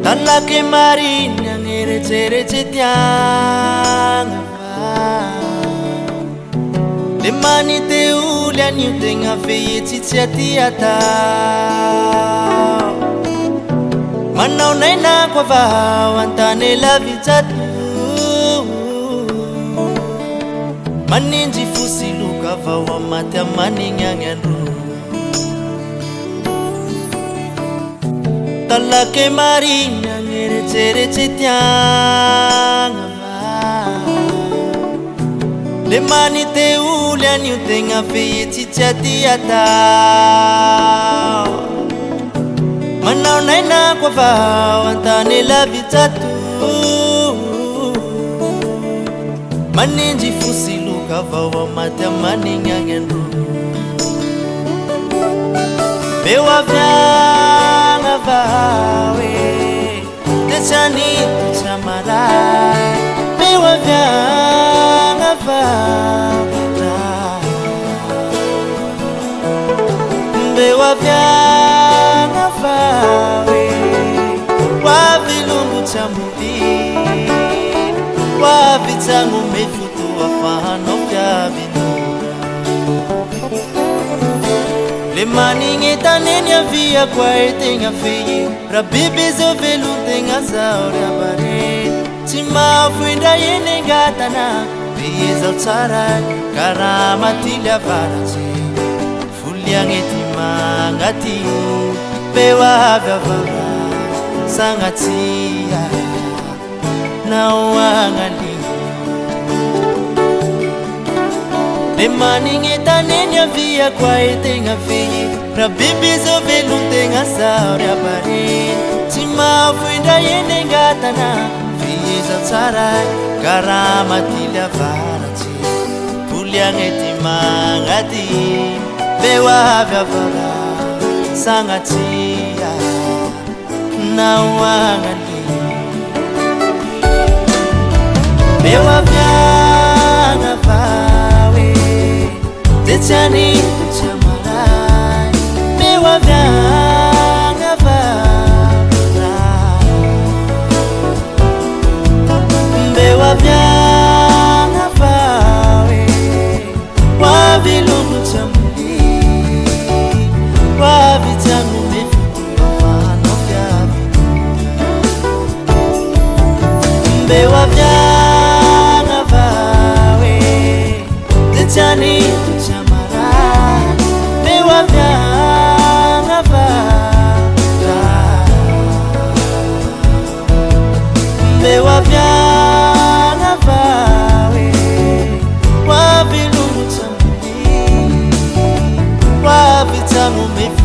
Talake marina ngerecherece tianga le mani te ulia ni tenga feye chichiatiata manau naina kwa vahau antane la vitatu maninji fusiluka vawa mate amani nyanganru Talake marina ngerecherece tianga le mani te ulia ni tenga feye chichiatiata manau naina kwa vahau antane la vitatu maninji fusiluka vawa mate amani nyanganru bewa vyanga vawe techani chamarai bewa vyanga vawe bewa vyanga vawe wavilungu chamudi wavitsangu mefutu wafano vya le mani ngetanenya via kwa etenga feye rabibi zo velu tenga zaura bare tima fuinda yene gatana biza tsara karama tilia varache fulia ngetima ngati bewa vavara sangatia na wangali le mani ngetanenya via kwa etenga feye rabibi zo velu tenga saura bare tima fuinda yene gatana biza tsara karama tilia varache fulia ngetima ngati bewa vavara sangatia na wangali bewa vyanga vawe techani chamarai bewa vyanga vawe bewa vyanga vawe wavilungu chamuli wavitsangu mefutu wafano vyavi bewa vyanga vawe techani chamarai bewa vyanga vawe bewa vyanga vawe wavilungu chamuli wavitsangu mefutu